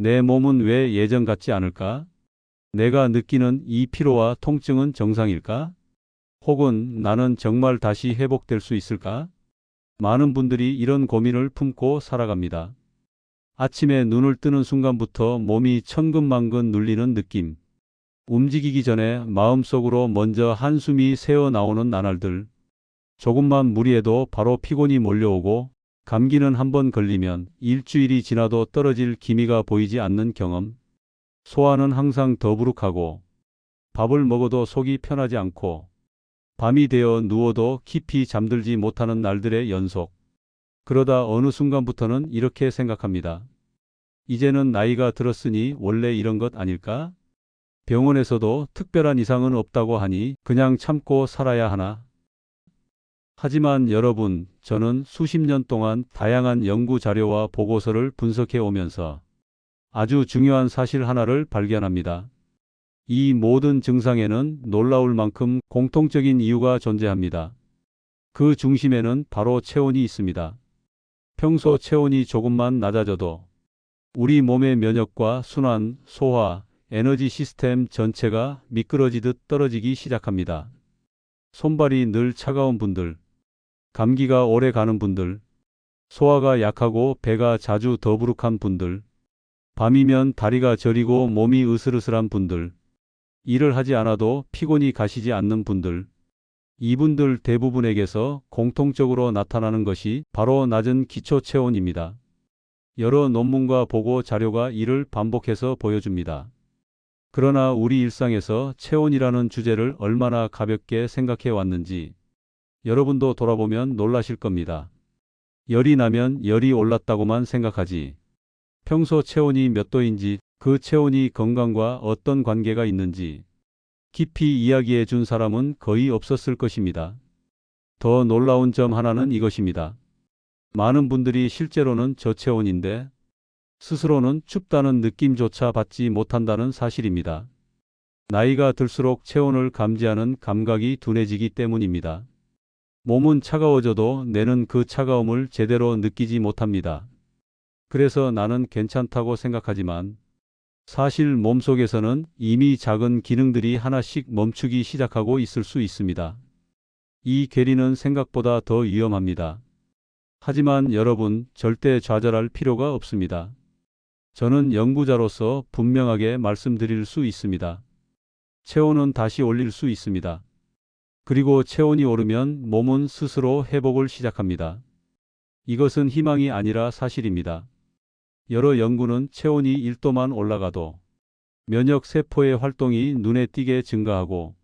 내 몸은 왜 예전 같지 않을까? 내가 느끼는 이 피로와 통증은 정상일까? 혹은 나는 정말 다시 회복될 수 있을까? 많은 분들이 이런 고민을 품고 살아갑니다. 아침에 눈을 뜨는 순간부터 몸이 천근만근 눌리는 느낌. 움직이기 전에 마음속으로 먼저 한숨이 새어 나오는 나날들. 조금만 무리해도 바로 피곤이 몰려오고 감기는 한번 걸리면 일주일이 지나도 떨어질 기미가 보이지 않는 경험. 소화는 항상 더부룩하고 밥을 먹어도 속이 편하지 않고 밤이 되어 누워도 깊이 잠들지 못하는 날들의 연속. 그러다 어느 순간부터는 이렇게 생각합니다. 이제는 나이가 들었으니 원래 이런 것 아닐까? 병원에서도 특별한 이상은 없다고 하니 그냥 참고 살아야 하나? 하지만 여러분, 저는 수십 년 동안 다양한 연구 자료와 보고서를 분석해 오면서 아주 중요한 사실 하나를 발견합니다. 이 모든 증상에는 놀라울 만큼 공통적인 이유가 존재합니다. 그 중심에는 바로 체온이 있습니다. 평소 체온이 조금만 낮아져도 우리 몸의 면역과 순환, 소화, 에너지 시스템 전체가 미끄러지듯 떨어지기 시작합니다. 손발이 늘 차가운 분들, 감기가 오래 가는 분들, 소화가 약하고 배가 자주 더부룩한 분들, 밤이면 다리가 저리고 몸이 으슬으슬한 분들, 일을 하지 않아도 피곤이 가시지 않는 분들, 이분들 대부분에게서 공통적으로 나타나는 것이 바로 낮은 기초 체온입니다. 여러 논문과 보고 자료가 이를 반복해서 보여줍니다. 그러나 우리 일상에서 체온이라는 주제를 얼마나 가볍게 생각해 왔는지 여러분도 돌아보면 놀라실 겁니다. 열이 나면 열이 올랐다고만 생각하지. 평소 체온이 몇 도인지, 그 체온이 건강과 어떤 관계가 있는지 깊이 이야기해 준 사람은 거의 없었을 것입니다. 더 놀라운 점 하나는 이것입니다. 많은 분들이 실제로는 저체온인데 스스로는 춥다는 느낌조차 받지 못한다는 사실입니다. 나이가 들수록 체온을 감지하는 감각이 둔해지기 때문입니다. 몸은 차가워져도 뇌는 그 차가움을 제대로 느끼지 못합니다. 그래서 나는 괜찮다고 생각하지만 사실 몸속에서는 이미 작은 기능들이 하나씩 멈추기 시작하고 있을 수 있습니다. 이 괴리는 생각보다 더 위험합니다. 하지만 여러분, 절대 좌절할 필요가 없습니다. 저는 연구자로서 분명하게 말씀드릴 수 있습니다. 체온은 다시 올릴 수 있습니다. 그리고 체온이 오르면 몸은 스스로 회복을 시작합니다. 이것은 희망이 아니라 사실입니다. 여러 연구는 체온이 1도만 올라가도 면역 세포의 활동이 눈에 띄게 증가하고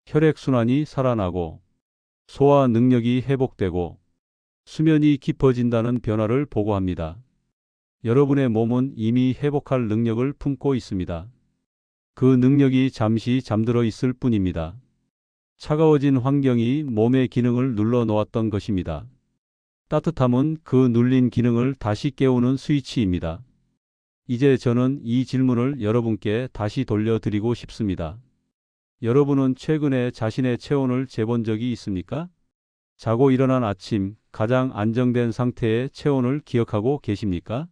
혈액순환이 살아나고 소화 능력이 회복되고 수면이 깊어진다는 변화를 보고합니다. 여러분의 몸은 이미 회복할 능력을 품고 있습니다. 그 능력이 잠시 잠들어 있을 뿐입니다. 차가워진 환경이 몸의 기능을 눌러 놓았던 것입니다. 따뜻함은 그 눌린 기능을 다시 깨우는 스위치입니다. 이제 저는 이 질문을 여러분께 다시 돌려드리고 싶습니다. 여러분은 최근에 자신의 체온을 재본 적이 있습니까? 자고 일어난 아침 가장 안정된 상태의 체온을 기억하고 계십니까?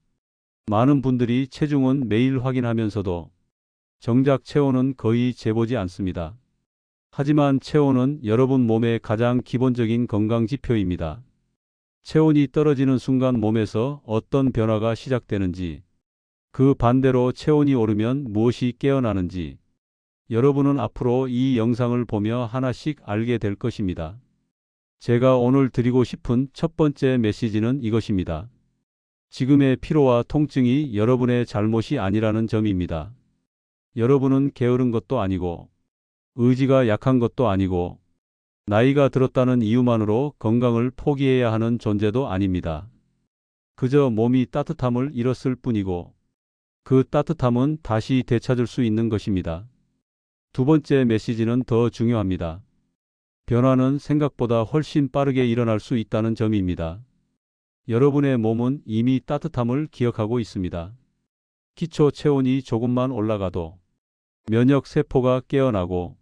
많은 분들이 체중은 매일 확인하면서도 정작 체온은 거의 재보지 않습니다. 하지만 체온은 여러분 몸의 가장 기본적인 건강 지표입니다. 체온이 떨어지는 순간 몸에서 어떤 변화가 시작되는지, 그 반대로 체온이 오르면 무엇이 깨어나는지 여러분은 앞으로 이 영상을 보며 하나씩 알게 될 것입니다. 제가 오늘 드리고 싶은 첫 번째 메시지는 이것입니다. 지금의 피로와 통증이 여러분의 잘못이 아니라는 점입니다. 여러분은 게으른 것도 아니고 의지가 약한 것도 아니고 나이가 들었다는 이유만으로 건강을 포기해야 하는 존재도 아닙니다. 그저 몸이 따뜻함을 잃었을 뿐이고 그 따뜻함은 다시 되찾을 수 있는 것입니다. 두 번째 메시지는 더 중요합니다. 변화는 생각보다 훨씬 빠르게 일어날 수 있다는 점입니다. 여러분의 몸은 이미 따뜻함을 기억하고 있습니다. 기초 체온이 조금만 올라가도 면역 세포가 깨어나고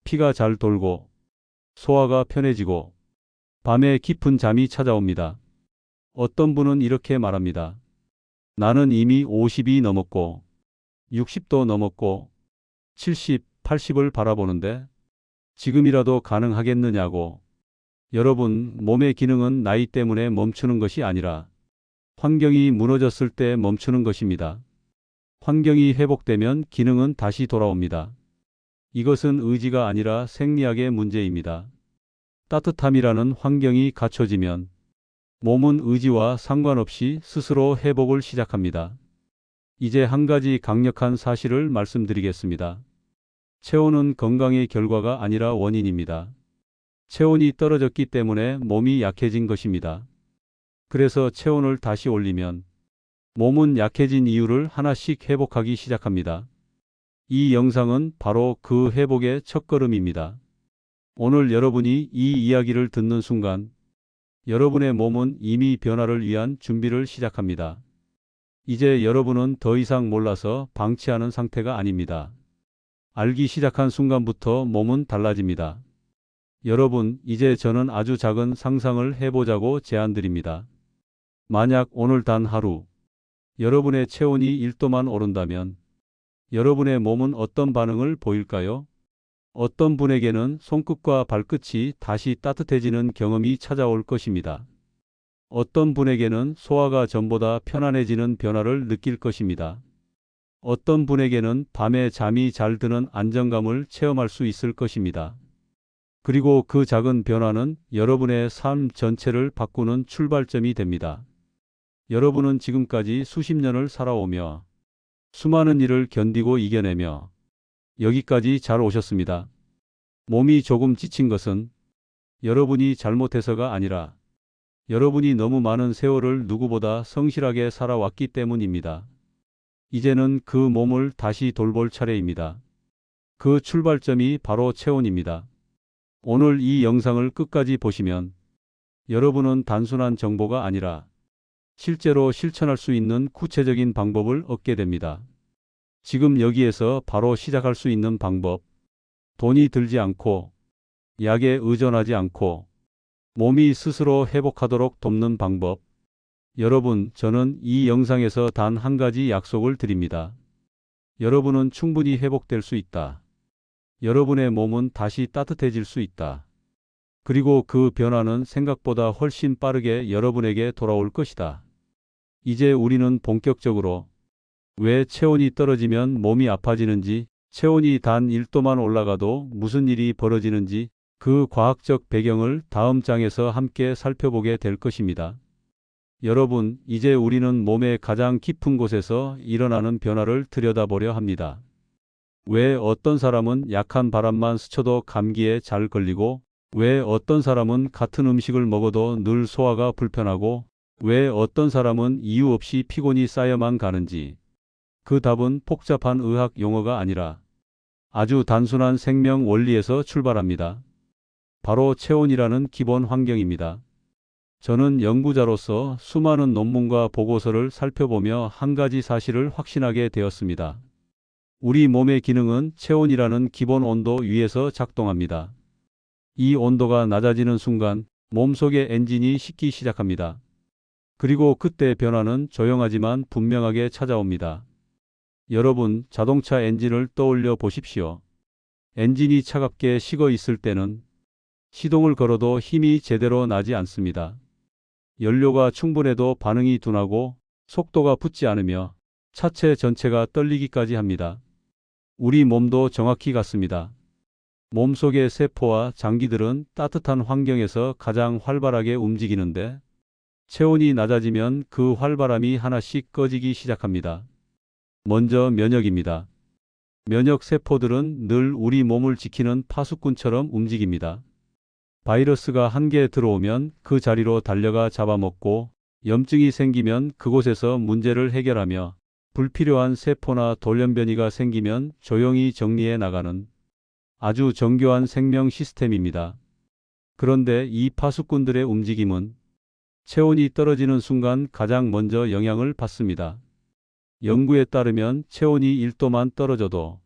피가 잘 돌고 소화가 편해지고 밤에 깊은 잠이 찾아옵니다. 어떤 분은 이렇게 말합니다. 나는 이미 50이 넘었고 60도 넘었고 70, 80을 바라보는데 지금이라도 가능하겠느냐고. 여러분, 몸의 기능은 나이 때문에 멈추는 것이 아니라 환경이 무너졌을 때 멈추는 것입니다. 환경이 회복되면 기능은 다시 돌아옵니다. 이것은 의지가 아니라 생리학의 문제입니다. 따뜻함이라는 환경이 갖춰지면 몸은 의지와 상관없이 스스로 회복을 시작합니다. 이제 한 가지 강력한 사실을 말씀드리겠습니다. 체온은 건강의 결과가 아니라 원인입니다. 체온이 떨어졌기 때문에 몸이 약해진 것입니다. 그래서 체온을 다시 올리면 몸은 약해진 이유를 하나씩 회복하기 시작합니다. 이 영상은 바로 그 회복의 첫걸음입니다. 오늘 여러분이 이 이야기를 듣는 순간 여러분의 몸은 이미 변화를 위한 준비를 시작합니다. 이제 여러분은 더 이상 몰라서 방치하는 상태가 아닙니다. 알기 시작한 순간부터 몸은 달라집니다. 여러분, 이제 저는 아주 작은 상상을 해보자고 제안드립니다. 만약 오늘 단 하루 여러분의 체온이 1도만 오른다면 여러분의 몸은 어떤 반응을 보일까요? 어떤 분에게는 손끝과 발끝이 다시 따뜻해지는 경험이 찾아올 것입니다. 어떤 분에게는 소화가 전보다 편안해지는 변화를 느낄 것입니다. 어떤 분에게는 밤에 잠이 잘 드는 안정감을 체험할 수 있을 것입니다. 그리고 그 작은 변화는 여러분의 삶 전체를 바꾸는 출발점이 됩니다. 여러분은 지금까지 수십 년을 살아오며 수많은 일을 견디고 이겨내며 여기까지 잘 오셨습니다. 몸이 조금 지친 것은 여러분이 잘못해서가 아니라 여러분이 너무 많은 세월을 누구보다 성실하게 살아왔기 때문입니다. 이제는 그 몸을 다시 돌볼 차례입니다. 그 출발점이 바로 체온입니다. 오늘 이 영상을 끝까지 보시면 여러분은 단순한 정보가 아니라 실제로 실천할 수 있는 구체적인 방법을 얻게 됩니다. 지금 여기에서 바로 시작할 수 있는 방법, 돈이 들지 않고 약에 의존하지 않고 몸이 스스로 회복하도록 돕는 방법. 여러분, 저는 이 영상에서 단 한 가지 약속을 드립니다. 여러분은 충분히 회복될 수 있다. 여러분의 몸은 다시 따뜻해질 수 있다. 그리고 그 변화는 생각보다 훨씬 빠르게 여러분에게 돌아올 것이다. 이제 우리는 본격적으로 왜 체온이 떨어지면 몸이 아파지는지, 체온이 단 1도만 올라가도 무슨 일이 벌어지는지 그 과학적 배경을 다음 장에서 함께 살펴보게 될 것입니다. 여러분, 이제 우리는 몸의 가장 깊은 곳에서 일어나는 변화를 들여다보려 합니다. 왜 어떤 사람은 약한 바람만 스쳐도 감기에 잘 걸리고, 왜 어떤 사람은 같은 음식을 먹어도 늘 소화가 불편하고, 왜 어떤 사람은 이유 없이 피곤이 쌓여만 가는지. 그 답은 복잡한 의학 용어가 아니라 아주 단순한 생명 원리에서 출발합니다. 바로 체온이라는 기본 환경입니다. 저는 연구자로서 수많은 논문과 보고서를 살펴보며 한 가지 사실을 확신하게 되었습니다. 우리 몸의 기능은 체온이라는 기본 온도 위에서 작동합니다. 이 온도가 낮아지는 순간 몸속의 엔진이 식기 시작합니다. 그리고 그때 변화는 조용하지만 분명하게 찾아옵니다. 여러분, 자동차 엔진을 떠올려 보십시오. 엔진이 차갑게 식어 있을 때는 시동을 걸어도 힘이 제대로 나지 않습니다. 연료가 충분해도 반응이 둔하고 속도가 붙지 않으며 차체 전체가 떨리기까지 합니다. 우리 몸도 정확히 같습니다. 몸속의 세포와 장기들은 따뜻한 환경에서 가장 활발하게 움직이는데 체온이 낮아지면 그 활발함이 하나씩 꺼지기 시작합니다. 먼저 면역입니다. 면역 세포들은 늘 우리 몸을 지키는 파수꾼처럼 움직입니다. 바이러스가 한 개 들어오면 그 자리로 달려가 잡아먹고 염증이 생기면 그곳에서 문제를 해결하며 불필요한 세포나 돌연변이가 생기면 조용히 정리해 나가는 아주 정교한 생명 시스템입니다. 그런데 이 파수꾼들의 움직임은 체온이 떨어지는 순간 가장 먼저 영향을 받습니다. 연구에 따르면 체온이 1도만 떨어져도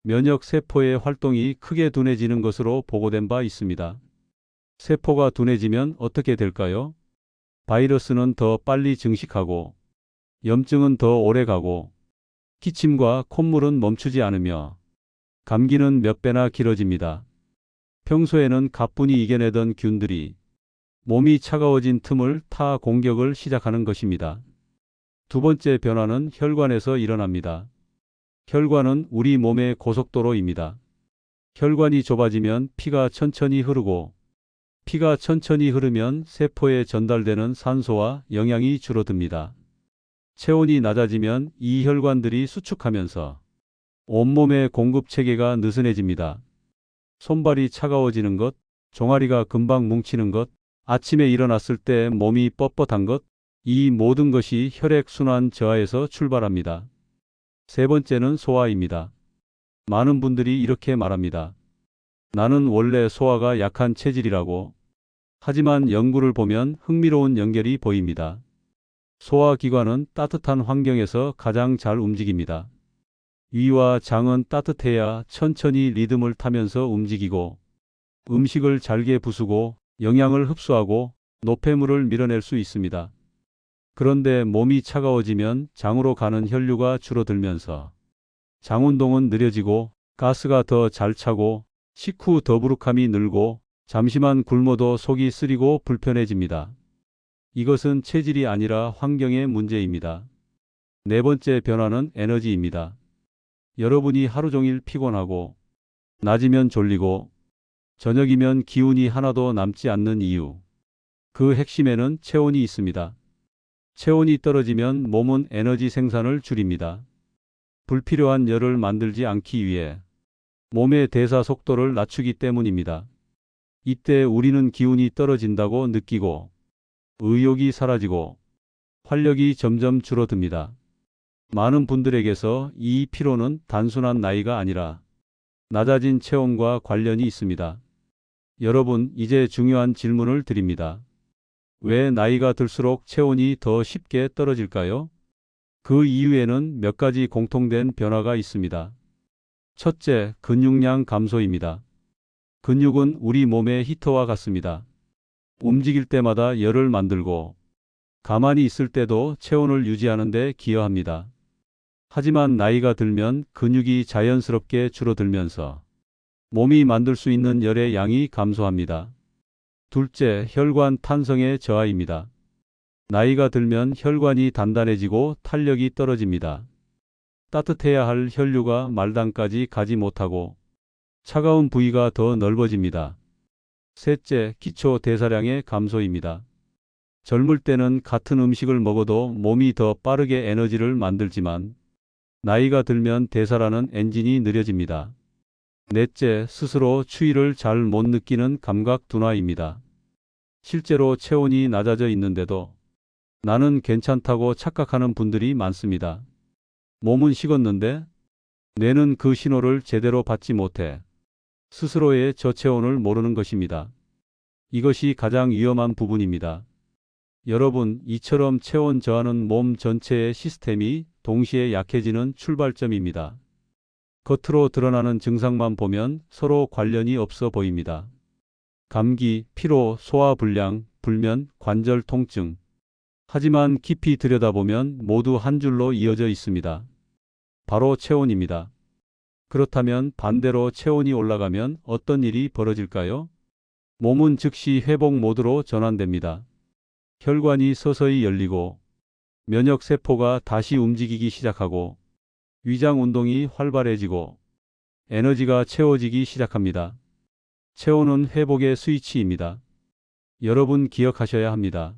면역 세포의 활동이 크게 둔해지는 것으로 보고된 바 있습니다. 세포가 둔해지면 어떻게 될까요? 바이러스는 더 빨리 증식하고 염증은 더 오래 가고 기침과 콧물은 멈추지 않으며 감기는 몇 배나 길어집니다. 평소에는 가뿐히 이겨내던 균들이 몸이 차가워진 틈을 타 공격을 시작하는 것입니다. 두 번째 변화는 혈관에서 일어납니다. 혈관은 우리 몸의 고속도로입니다. 혈관이 좁아지면 피가 천천히 흐르고 피가 천천히 흐르면 세포에 전달되는 산소와 영양이 줄어듭니다. 체온이 낮아지면 이 혈관들이 수축하면서 온몸의 공급 체계가 느슨해집니다. 손발이 차가워지는 것, 종아리가 금방 뭉치는 것, 아침에 일어났을 때 몸이 뻣뻣한 것, 이 모든 것이 혈액순환 저하에서 출발합니다. 세 번째는 소화입니다. 많은 분들이 이렇게 말합니다. 나는 원래 소화가 약한 체질이라고. 하지만 연구를 보면 흥미로운 연결이 보입니다. 소화기관은 따뜻한 환경에서 가장 잘 움직입니다. 위와 장은 따뜻해야 천천히 리듬을 타면서 움직이고 음식을 잘게 부수고 영양을 흡수하고 노폐물을 밀어낼 수 있습니다. 그런데 몸이 차가워지면 장으로 가는 혈류가 줄어들면서 장 운동은 느려지고 가스가 더 잘 차고 식후 더부룩함이 늘고 잠시만 굶어도 속이 쓰리고 불편해집니다. 이것은 체질이 아니라 환경의 문제입니다. 네 번째 변화는 에너지입니다. 여러분이 하루 종일 피곤하고 낮이면 졸리고 저녁이면 기운이 하나도 남지 않는 이유. 그 핵심에는 체온이 있습니다. 체온이 떨어지면 몸은 에너지 생산을 줄입니다. 불필요한 열을 만들지 않기 위해 몸의 대사 속도를 낮추기 때문입니다. 이때 우리는 기운이 떨어진다고 느끼고 의욕이 사라지고 활력이 점점 줄어듭니다. 많은 분들에게서 이 피로는 단순한 나이가 아니라 낮아진 체온과 관련이 있습니다. 여러분, 이제 중요한 질문을 드립니다. 왜 나이가 들수록 체온이 더 쉽게 떨어질까요? 그 이유에는 몇 가지 공통된 변화가 있습니다. 첫째, 근육량 감소입니다. 근육은 우리 몸의 히터와 같습니다. 움직일 때마다 열을 만들고 가만히 있을 때도 체온을 유지하는 데 기여합니다. 하지만 나이가 들면 근육이 자연스럽게 줄어들면서 몸이 만들 수 있는 열의 양이 감소합니다. 둘째, 혈관 탄성의 저하입니다. 나이가 들면 혈관이 단단해지고 탄력이 떨어집니다. 따뜻해야 할 혈류가 말단까지 가지 못하고 차가운 부위가 더 넓어집니다. 셋째, 기초 대사량의 감소입니다. 젊을 때는 같은 음식을 먹어도 몸이 더 빠르게 에너지를 만들지만 나이가 들면 대사라는 엔진이 느려집니다. 넷째, 스스로 추위를 잘 못 느끼는 감각 둔화입니다. 실제로 체온이 낮아져 있는데도 나는 괜찮다고 착각하는 분들이 많습니다. 몸은 식었는데 뇌는 그 신호를 제대로 받지 못해 스스로의 저체온을 모르는 것입니다. 이것이 가장 위험한 부분입니다. 여러분, 이처럼 체온 저하는 몸 전체의 시스템이 동시에 약해지는 출발점입니다. 겉으로 드러나는 증상만 보면 서로 관련이 없어 보입니다. 감기, 피로, 소화불량, 불면, 관절 통증. 하지만 깊이 들여다보면 모두 한 줄로 이어져 있습니다. 바로 체온입니다. 그렇다면 반대로 체온이 올라가면 어떤 일이 벌어질까요? 몸은 즉시 회복 모드로 전환됩니다. 혈관이 서서히 열리고 면역 세포가 다시 움직이기 시작하고 위장 운동이 활발해지고 에너지가 채워지기 시작합니다. 체온은 회복의 스위치입니다. 여러분 기억하셔야 합니다.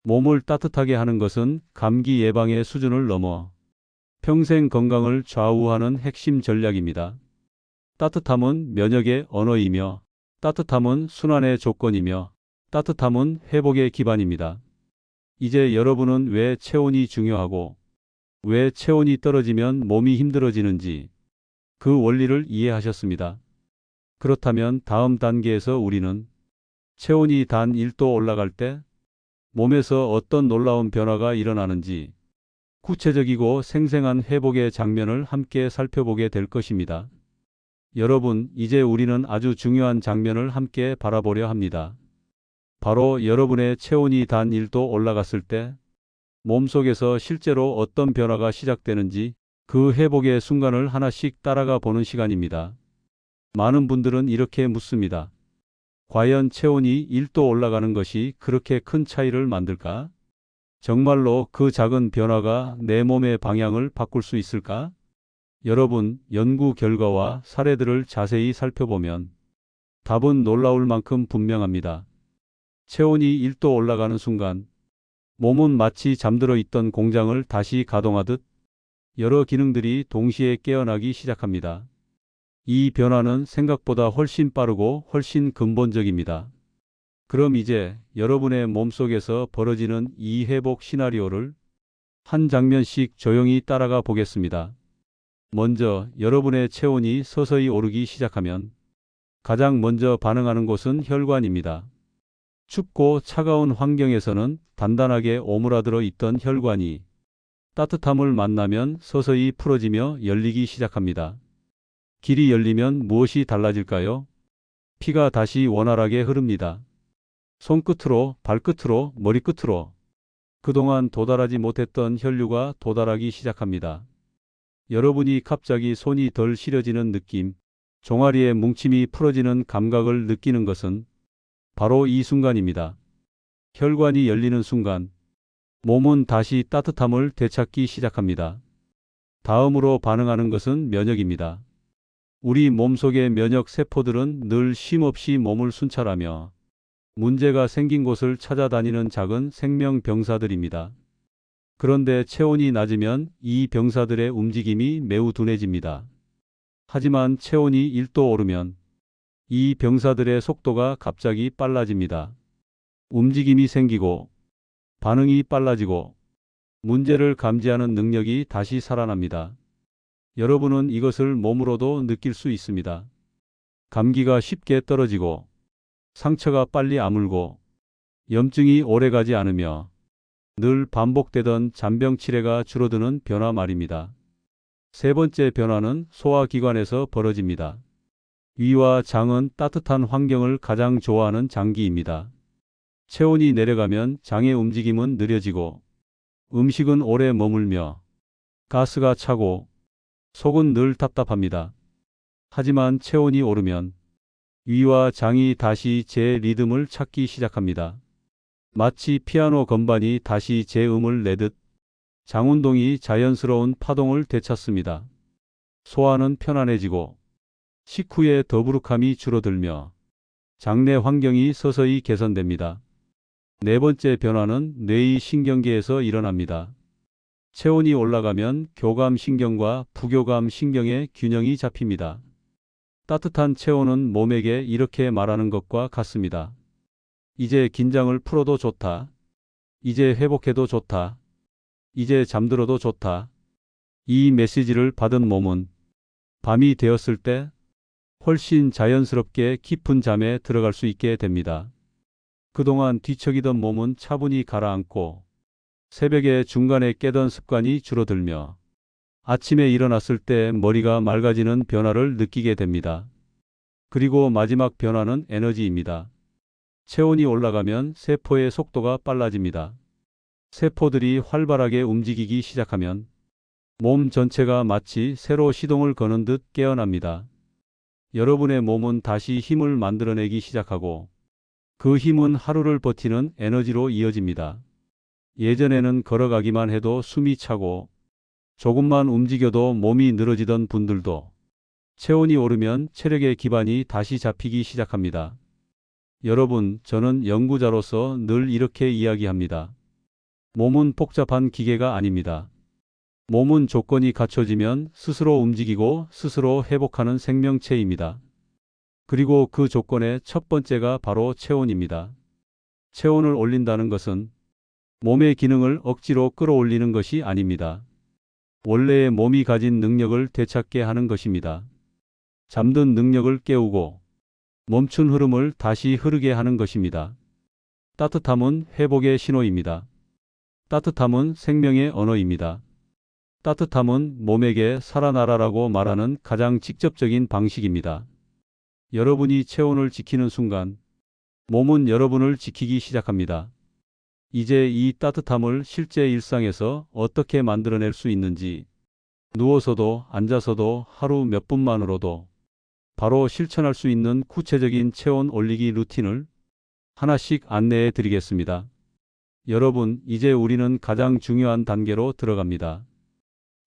몸을 따뜻하게 하는 것은 감기 예방의 수준을 넘어 평생 건강을 좌우하는 핵심 전략입니다. 따뜻함은 면역의 언어이며 따뜻함은 순환의 조건이며 따뜻함은 회복의 기반입니다. 이제 여러분은 왜 체온이 중요하고 왜 체온이 떨어지면 몸이 힘들어지는지 그 원리를 이해하셨습니다. 그렇다면 다음 단계에서 우리는 체온이 단 1도 올라갈 때 몸에서 어떤 놀라운 변화가 일어나는지 구체적이고 생생한 회복의 장면을 함께 살펴보게 될 것입니다. 여러분, 이제 우리는 아주 중요한 장면을 함께 바라보려 합니다. 바로 여러분의 체온이 단 1도 올라갔을 때 몸속에서 실제로 어떤 변화가 시작되는지 그 회복의 순간을 하나씩 따라가 보는 시간입니다. 많은 분들은 이렇게 묻습니다. 과연 체온이 1도 올라가는 것이 그렇게 큰 차이를 만들까? 정말로 그 작은 변화가 내 몸의 방향을 바꿀 수 있을까? 여러분, 연구 결과와 사례들을 자세히 살펴보면 답은 놀라울 만큼 분명합니다. 체온이 1도 올라가는 순간 몸은 마치 잠들어 있던 공장을 다시 가동하듯 여러 기능들이 동시에 깨어나기 시작합니다. 이 변화는 생각보다 훨씬 빠르고 훨씬 근본적입니다. 그럼 이제 여러분의 몸속에서 벌어지는 이 회복 시나리오를 한 장면씩 조용히 따라가 보겠습니다. 먼저 여러분의 체온이 서서히 오르기 시작하면 가장 먼저 반응하는 곳은 혈관입니다. 춥고 차가운 환경에서는 단단하게 오므라들어 있던 혈관이 따뜻함을 만나면 서서히 풀어지며 열리기 시작합니다. 길이 열리면 무엇이 달라질까요? 피가 다시 원활하게 흐릅니다. 손끝으로, 발끝으로, 머리끝으로 그동안 도달하지 못했던 혈류가 도달하기 시작합니다. 여러분이 갑자기 손이 덜 시려지는 느낌, 종아리의 뭉침이 풀어지는 감각을 느끼는 것은 바로 이 순간입니다. 혈관이 열리는 순간 몸은 다시 따뜻함을 되찾기 시작합니다. 다음으로 반응하는 것은 면역입니다. 우리 몸속의 면역 세포들은 늘 쉼없이 몸을 순찰하며 문제가 생긴 곳을 찾아다니는 작은 생명병사들입니다. 그런데 체온이 낮으면 이 병사들의 움직임이 매우 둔해집니다. 하지만 체온이 1도 오르면 이 병사들의 속도가 갑자기 빨라집니다. 움직임이 생기고 반응이 빨라지고 문제를 감지하는 능력이 다시 살아납니다. 여러분은 이것을 몸으로도 느낄 수 있습니다. 감기가 쉽게 떨어지고 상처가 빨리 아물고 염증이 오래가지 않으며 늘 반복되던 잔병 치레가 줄어드는 변화 말입니다. 세 번째 변화는 소화기관에서 벌어집니다. 위와 장은 따뜻한 환경을 가장 좋아하는 장기입니다. 체온이 내려가면 장의 움직임은 느려지고 음식은 오래 머물며 가스가 차고 속은 늘 답답합니다. 하지만 체온이 오르면 위와 장이 다시 제 리듬을 찾기 시작합니다. 마치 피아노 건반이 다시 제 음을 내듯 장운동이 자연스러운 파동을 되찾습니다. 소화는 편안해지고 식후의 더부룩함이 줄어들며 장내 환경이 서서히 개선됩니다. 네 번째 변화는 뇌의 신경계에서 일어납니다. 체온이 올라가면 교감신경과 부교감신경의 균형이 잡힙니다. 따뜻한 체온은 몸에게 이렇게 말하는 것과 같습니다. 이제 긴장을 풀어도 좋다. 이제 회복해도 좋다. 이제 잠들어도 좋다. 이 메시지를 받은 몸은 밤이 되었을 때 훨씬 자연스럽게 깊은 잠에 들어갈 수 있게 됩니다. 그동안 뒤척이던 몸은 차분히 가라앉고 새벽에 중간에 깨던 습관이 줄어들며 아침에 일어났을 때 머리가 맑아지는 변화를 느끼게 됩니다. 그리고 마지막 변화는 에너지입니다. 체온이 올라가면 세포의 속도가 빨라집니다. 세포들이 활발하게 움직이기 시작하면 몸 전체가 마치 새로 시동을 거는 듯 깨어납니다. 여러분의 몸은 다시 힘을 만들어내기 시작하고 그 힘은 하루를 버티는 에너지로 이어집니다. 예전에는 걸어가기만 해도 숨이 차고 조금만 움직여도 몸이 늘어지던 분들도 체온이 오르면 체력의 기반이 다시 잡히기 시작합니다. 여러분, 저는 연구자로서 늘 이렇게 이야기합니다. 몸은 복잡한 기계가 아닙니다. 몸은 조건이 갖춰지면 스스로 움직이고 스스로 회복하는 생명체입니다. 그리고 그 조건의 첫 번째가 바로 체온입니다. 체온을 올린다는 것은 몸의 기능을 억지로 끌어올리는 것이 아닙니다. 원래의 몸이 가진 능력을 되찾게 하는 것입니다. 잠든 능력을 깨우고 멈춘 흐름을 다시 흐르게 하는 것입니다. 따뜻함은 회복의 신호입니다. 따뜻함은 생명의 언어입니다. 따뜻함은 몸에게 살아나라라고 말하는 가장 직접적인 방식입니다. 여러분이 체온을 지키는 순간 몸은 여러분을 지키기 시작합니다. 이제 이 따뜻함을 실제 일상에서 어떻게 만들어낼 수 있는지, 누워서도 앉아서도 하루 몇 분만으로도 바로 실천할 수 있는 구체적인 체온 올리기 루틴을 하나씩 안내해 드리겠습니다. 여러분, 이제 우리는 가장 중요한 단계로 들어갑니다.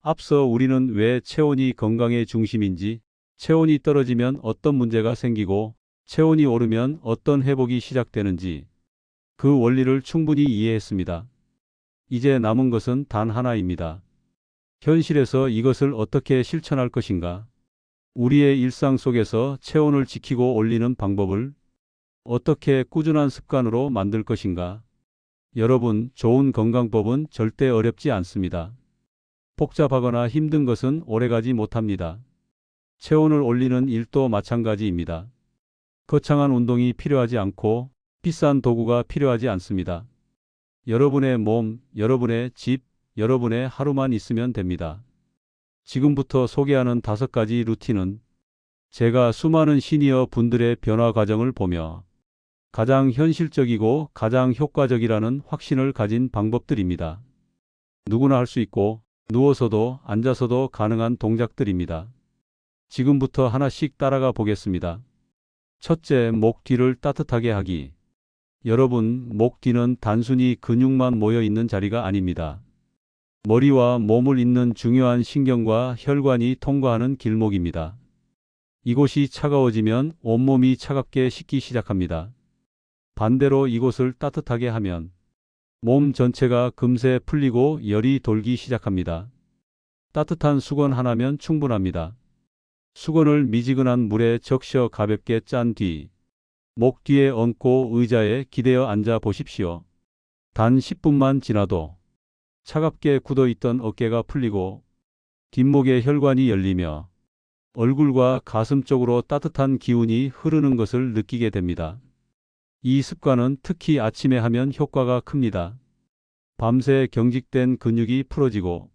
앞서 우리는 왜 체온이 건강의 중심인지, 체온이 떨어지면 어떤 문제가 생기고, 체온이 오르면 어떤 회복이 시작되는지 그 원리를 충분히 이해했습니다. 이제 남은 것은 단 하나입니다. 현실에서 이것을 어떻게 실천할 것인가? 우리의 일상 속에서 체온을 지키고 올리는 방법을 어떻게 꾸준한 습관으로 만들 것인가? 여러분, 좋은 건강법은 절대 어렵지 않습니다. 복잡하거나 힘든 것은 오래가지 못합니다. 체온을 올리는 일도 마찬가지입니다. 거창한 운동이 필요하지 않고 비싼 도구가 필요하지 않습니다. 여러분의 몸, 여러분의 집, 여러분의 하루만 있으면 됩니다. 지금부터 소개하는 5가지 루틴은 제가 수많은 시니어 분들의 변화 과정을 보며 가장 현실적이고 가장 효과적이라는 확신을 가진 방법들입니다. 누구나 할 수 있고 누워서도 앉아서도 가능한 동작들입니다. 지금부터 하나씩 따라가 보겠습니다. 첫째, 목 뒤를 따뜻하게 하기. 여러분, 목 뒤는 단순히 근육만 모여 있는 자리가 아닙니다. 머리와 몸을 잇는 중요한 신경과 혈관이 통과하는 길목입니다. 이곳이 차가워지면 온몸이 차갑게 식기 시작합니다. 반대로 이곳을 따뜻하게 하면 몸 전체가 금세 풀리고 열이 돌기 시작합니다. 따뜻한 수건 하나면 충분합니다. 수건을 미지근한 물에 적셔 가볍게 짠 뒤 목 뒤에 얹고 의자에 기대어 앉아 보십시오. 단 10분만 지나도 차갑게 굳어있던 어깨가 풀리고 뒷목의 혈관이 열리며 얼굴과 가슴 쪽으로 따뜻한 기운이 흐르는 것을 느끼게 됩니다. 이 습관은 특히 아침에 하면 효과가 큽니다. 밤새 경직된 근육이 풀어지고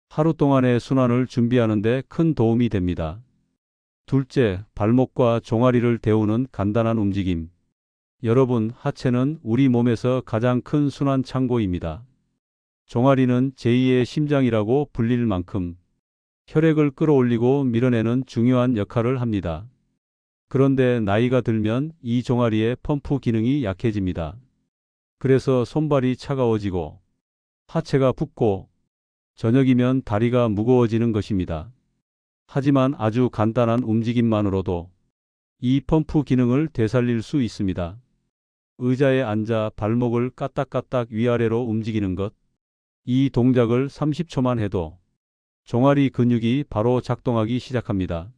하루 동안의 순환을 준비하는 데 큰 도움이 됩니다. 둘째, 발목과 종아리를 데우는 간단한 움직임. 여러분, 하체는 우리 몸에서 가장 큰 순환 창고입니다. 종아리는 제2의 심장이라고 불릴 만큼 혈액을 끌어올리고 밀어내는 중요한 역할을 합니다. 그런데 나이가 들면 이 종아리의 펌프 기능이 약해집니다. 그래서 손발이 차가워지고 하체가 붓고 저녁이면 다리가 무거워지는 것입니다. 하지만 아주 간단한 움직임만으로도 이 펌프 기능을 되살릴 수 있습니다. 의자에 앉아 발목을 까딱까딱 위아래로 움직이는 것. 이 동작을 30초만 해도 종아리 근육이 바로 작동하기 시작합니다.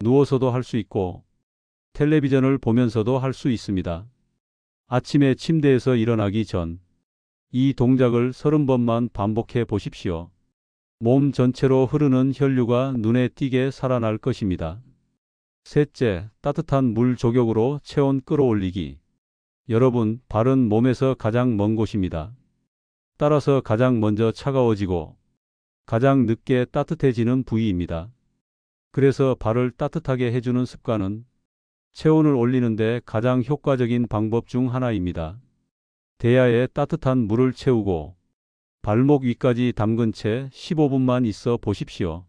누워서도 할 수 있고 텔레비전을 보면서도 할 수 있습니다. 아침에 침대에서 일어나기 전 이 동작을 30번만 반복해 보십시오. 몸 전체로 흐르는 혈류가 눈에 띄게 살아날 것입니다. 셋째, 따뜻한 물 조격으로 체온 끌어올리기. 여러분, 발은 몸에서 가장 먼 곳입니다. 따라서 가장 먼저 차가워지고 가장 늦게 따뜻해지는 부위입니다. 그래서 발을 따뜻하게 해주는 습관은 체온을 올리는데 가장 효과적인 방법 중 하나입니다. 대야에 따뜻한 물을 채우고 발목 위까지 담근 채 15분만 있어 보십시오.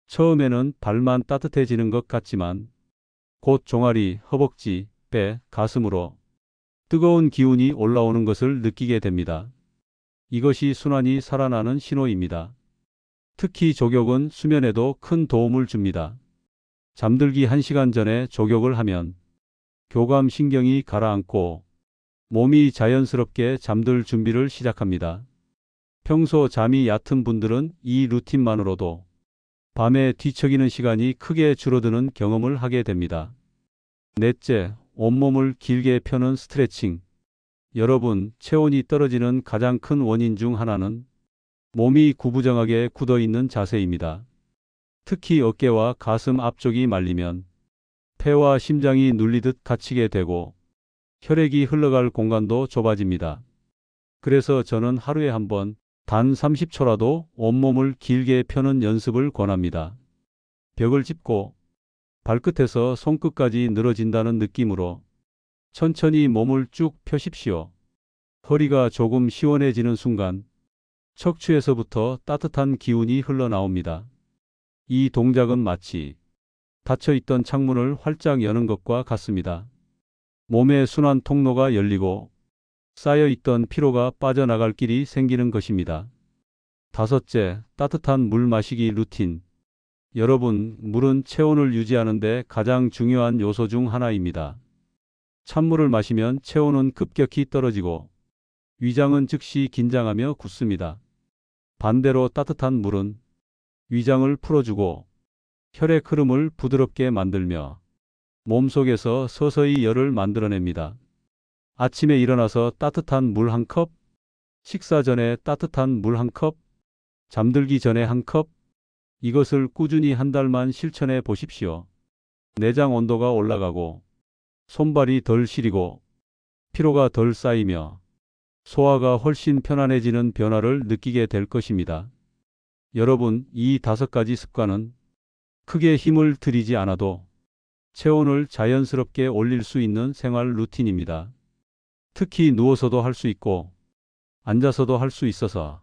처음에는 발만 따뜻해지는 것 같지만 곧 종아리, 허벅지, 배, 가슴으로 뜨거운 기운이 올라오는 것을 느끼게 됩니다. 이것이 순환이 살아나는 신호입니다. 특히 조격은 수면에도 큰 도움을 줍니다. 잠들기 1시간 전에 조격을 하면 교감신경이 가라앉고 몸이 자연스럽게 잠들 준비를 시작합니다. 평소 잠이 얕은 분들은 이 루틴만으로도 밤에 뒤척이는 시간이 크게 줄어드는 경험을 하게 됩니다. 넷째, 온몸을 길게 펴는 스트레칭. 여러분, 체온이 떨어지는 가장 큰 원인 중 하나는 몸이 구부정하게 굳어 있는 자세입니다. 특히 어깨와 가슴 앞쪽이 말리면 폐와 심장이 눌리듯 갇히게 되고 혈액이 흘러갈 공간도 좁아집니다. 그래서 저는 하루에 한 번 단 30초라도 온몸을 길게 펴는 연습을 권합니다. 벽을 짚고 발끝에서 손끝까지 늘어진다는 느낌으로 천천히 몸을 쭉 펴십시오. 허리가 조금 시원해지는 순간 척추에서부터 따뜻한 기운이 흘러나옵니다. 이 동작은 마치 닫혀있던 창문을 활짝 여는 것과 같습니다. 몸의 순환 통로가 열리고 쌓여있던 피로가 빠져나갈 길이 생기는 것입니다. 다섯째, 따뜻한 물 마시기 루틴. 여러분, 물은 체온을 유지하는 데 가장 중요한 요소 중 하나입니다. 찬물을 마시면 체온은 급격히 떨어지고 위장은 즉시 긴장하며 굳습니다. 반대로 따뜻한 물은 위장을 풀어주고 혈액 흐름을 부드럽게 만들며 몸속에서 서서히 열을 만들어냅니다. 아침에 일어나서 따뜻한 물 한 컵, 식사 전에 따뜻한 물 한 컵, 잠들기 전에 한 컵, 이것을 꾸준히 한 달만 실천해 보십시오. 내장 온도가 올라가고 손발이 덜 시리고 피로가 덜 쌓이며 소화가 훨씬 편안해지는 변화를 느끼게 될 것입니다. 여러분, 이 5가지 습관은 크게 힘을 들이지 않아도 체온을 자연스럽게 올릴 수 있는 생활 루틴입니다. 특히 누워서도 할 수 있고 앉아서도 할 수 있어서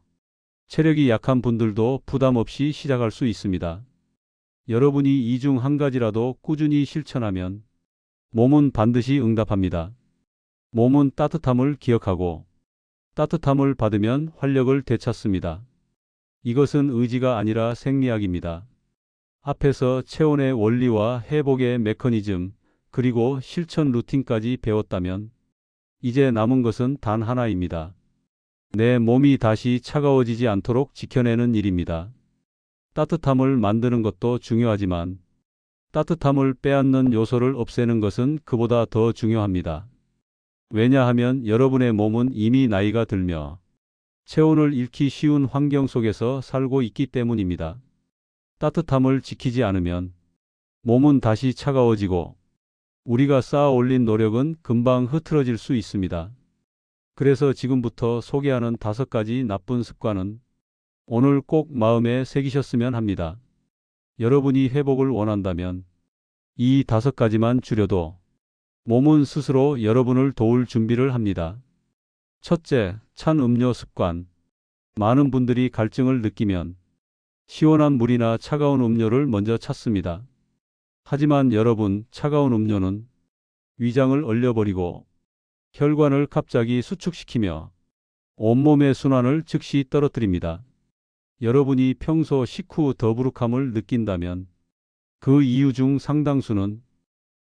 체력이 약한 분들도 부담 없이 시작할 수 있습니다. 여러분이 이 중 한 가지라도 꾸준히 실천하면 몸은 반드시 응답합니다. 몸은 따뜻함을 기억하고 따뜻함을 받으면 활력을 되찾습니다. 이것은 의지가 아니라 생리학입니다. 앞에서 체온의 원리와 회복의 메커니즘, 그리고 실천 루틴까지 배웠다면 이제 남은 것은 단 하나입니다. 내 몸이 다시 차가워지지 않도록 지켜내는 일입니다. 따뜻함을 만드는 것도 중요하지만 따뜻함을 빼앗는 요소를 없애는 것은 그보다 더 중요합니다. 왜냐하면 여러분의 몸은 이미 나이가 들며 체온을 잃기 쉬운 환경 속에서 살고 있기 때문입니다. 따뜻함을 지키지 않으면 몸은 다시 차가워지고 우리가 쌓아 올린 노력은 금방 흐트러질 수 있습니다. 그래서 지금부터 소개하는 5가지 나쁜 습관은 오늘 꼭 마음에 새기셨으면 합니다. 여러분이 회복을 원한다면 이 5가지만 줄여도 몸은 스스로 여러분을 도울 준비를 합니다. 첫째, 찬 음료 습관. 많은 분들이 갈증을 느끼면 시원한 물이나 차가운 음료를 먼저 찾습니다. 하지만 여러분, 차가운 음료는 위장을 얼려버리고 혈관을 갑자기 수축시키며 온몸의 순환을 즉시 떨어뜨립니다. 여러분이 평소 식후 더부룩함을 느낀다면 그 이유 중 상당수는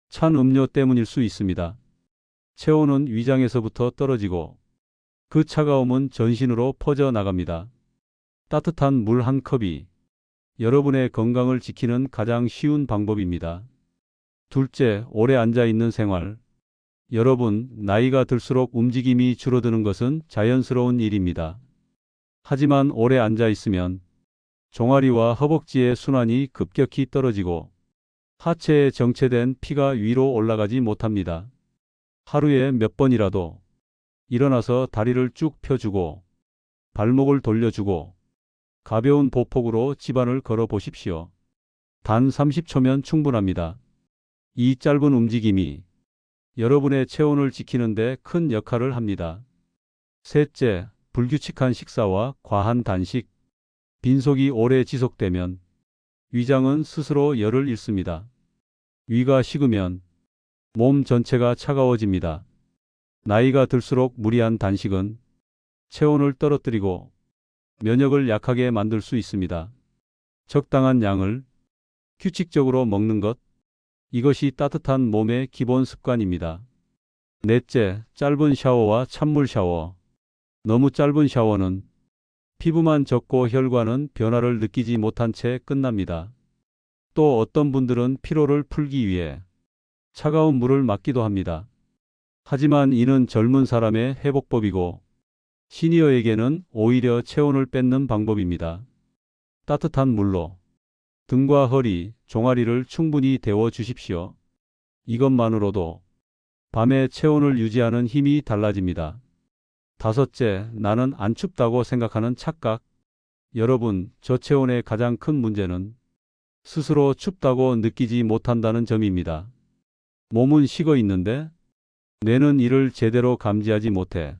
찬 음료 때문일 수 있습니다. 체온은 위장에서부터 떨어지고 그 차가움은 전신으로 퍼져 나갑니다. 따뜻한 물 한 컵이 여러분의 건강을 지키는 가장 쉬운 방법입니다. 둘째, 오래 앉아 있는 생활. 여러분, 나이가 들수록 움직임이 줄어드는 것은 자연스러운 일입니다. 하지만 오래 앉아 있으면 종아리와 허벅지의 순환이 급격히 떨어지고 하체에 정체된 피가 위로 올라가지 못합니다. 하루에 몇 번이라도 일어나서 다리를 쭉 펴주고 발목을 돌려주고 가벼운 보폭으로 집안을 걸어 보십시오. 단 30초면 충분합니다. 이 짧은 움직임이 여러분의 체온을 지키는 데 큰 역할을 합니다. 셋째, 불규칙한 식사와 과한 단식. 빈속이 오래 지속되면 위장은 스스로 열을 잃습니다. 위가 식으면 몸 전체가 차가워집니다. 나이가 들수록 무리한 단식은 체온을 떨어뜨리고 면역을 약하게 만들 수 있습니다. 적당한 양을 규칙적으로 먹는 것, 이것이 따뜻한 몸의 기본 습관입니다. 넷째, 짧은 샤워와 찬물 샤워. 너무 짧은 샤워는 피부만 젖고 혈관은 변화를 느끼지 못한 채 끝납니다. 또 어떤 분들은 피로를 풀기 위해 차가운 물을 맞기도 합니다. 하지만 이는 젊은 사람의 회복법이고 시니어에게는 오히려 체온을 뺏는 방법입니다. 따뜻한 물로 등과 허리, 종아리를 충분히 데워 주십시오. 이것만으로도 밤에 체온을 유지하는 힘이 달라집니다. 다섯째, 나는 안 춥다고 생각하는 착각. 여러분, 저체온의 가장 큰 문제는 스스로 춥다고 느끼지 못한다는 점입니다. 몸은 식어 있는데 뇌는 이를 제대로 감지하지 못해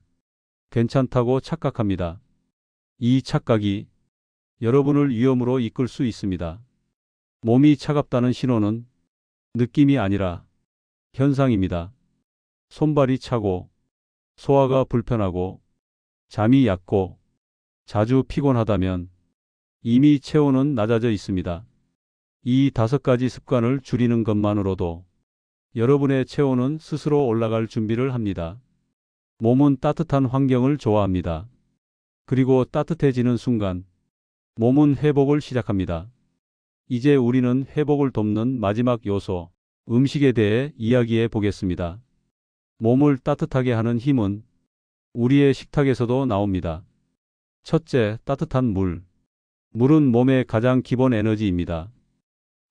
괜찮다고 착각합니다. 이 착각이 여러분을 위험으로 이끌 수 있습니다. 몸이 차갑다는 신호는 느낌이 아니라 현상입니다. 손발이 차고, 소화가 불편하고, 잠이 얕고, 자주 피곤하다면 이미 체온은 낮아져 있습니다. 이 5가지 습관을 줄이는 것만으로도 여러분의 체온은 스스로 올라갈 준비를 합니다. 몸은 따뜻한 환경을 좋아합니다. 그리고 따뜻해지는 순간 몸은 회복을 시작합니다. 이제 우리는 회복을 돕는 마지막 요소, 음식에 대해 이야기해 보겠습니다. 몸을 따뜻하게 하는 힘은 우리의 식탁에서도 나옵니다. 첫째, 따뜻한 물. 물은 몸의 가장 기본 에너지입니다.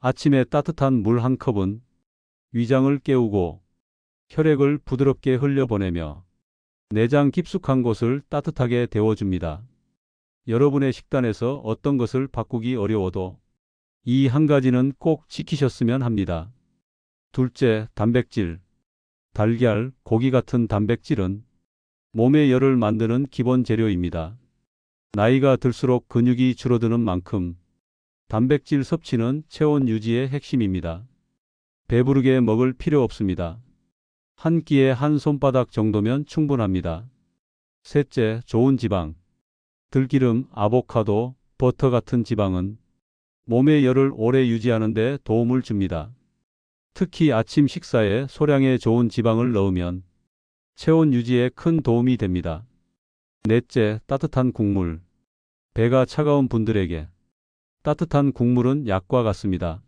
아침에 따뜻한 물 한 컵은 위장을 깨우고 혈액을 부드럽게 흘려보내며 내장 깊숙한 곳을 따뜻하게 데워줍니다. 여러분의 식단에서 어떤 것을 바꾸기 어려워도 이 한 가지는 꼭 지키셨으면 합니다. 둘째, 단백질. 달걀, 고기 같은 단백질은 몸의 열을 만드는 기본 재료입니다. 나이가 들수록 근육이 줄어드는 만큼 단백질 섭취는 체온 유지의 핵심입니다. 배부르게 먹을 필요 없습니다. 한 끼에 한 손바닥 정도면 충분합니다. 셋째, 좋은 지방. 들기름, 아보카도, 버터 같은 지방은 몸의 열을 오래 유지하는 데 도움을 줍니다. 특히 아침 식사에 소량의 좋은 지방을 넣으면 체온 유지에 큰 도움이 됩니다. 넷째, 따뜻한 국물. 배가 차가운 분들에게 따뜻한 국물은 약과 같습니다.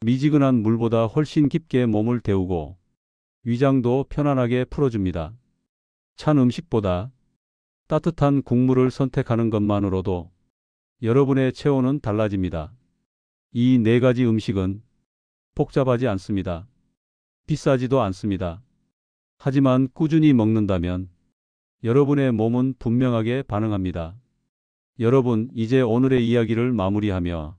미지근한 물보다 훨씬 깊게 몸을 데우고 위장도 편안하게 풀어줍니다. 찬 음식보다 따뜻한 국물을 선택하는 것만으로도 여러분의 체온은 달라집니다. 이 4가지 음식은 복잡하지 않습니다. 비싸지도 않습니다. 하지만 꾸준히 먹는다면 여러분의 몸은 분명하게 반응합니다. 여러분, 이제 오늘의 이야기를 마무리하며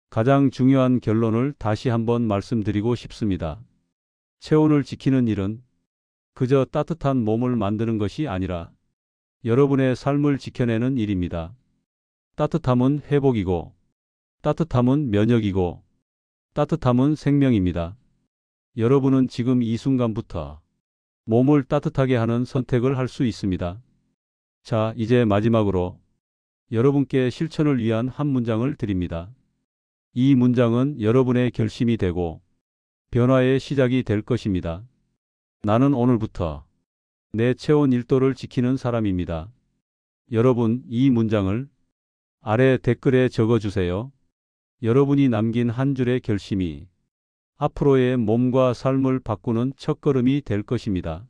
가장 중요한 결론을 다시 한번 말씀드리고 싶습니다. 체온을 지키는 일은 그저 따뜻한 몸을 만드는 것이 아니라 여러분의 삶을 지켜내는 일입니다. 따뜻함은 회복이고, 따뜻함은 면역이고, 따뜻함은 생명입니다. 여러분은 지금 이 순간부터 몸을 따뜻하게 하는 선택을 할 수 있습니다. 자, 이제 마지막으로 여러분께 실천을 위한 한 문장을 드립니다. 이 문장은 여러분의 결심이 되고 변화의 시작이 될 것입니다. 나는 오늘부터 내 체온 1도를 지키는 사람입니다. 여러분, 이 문장을 아래 댓글에 적어주세요. 여러분이 남긴 한 줄의 결심이 앞으로의 몸과 삶을 바꾸는 첫걸음이 될 것입니다.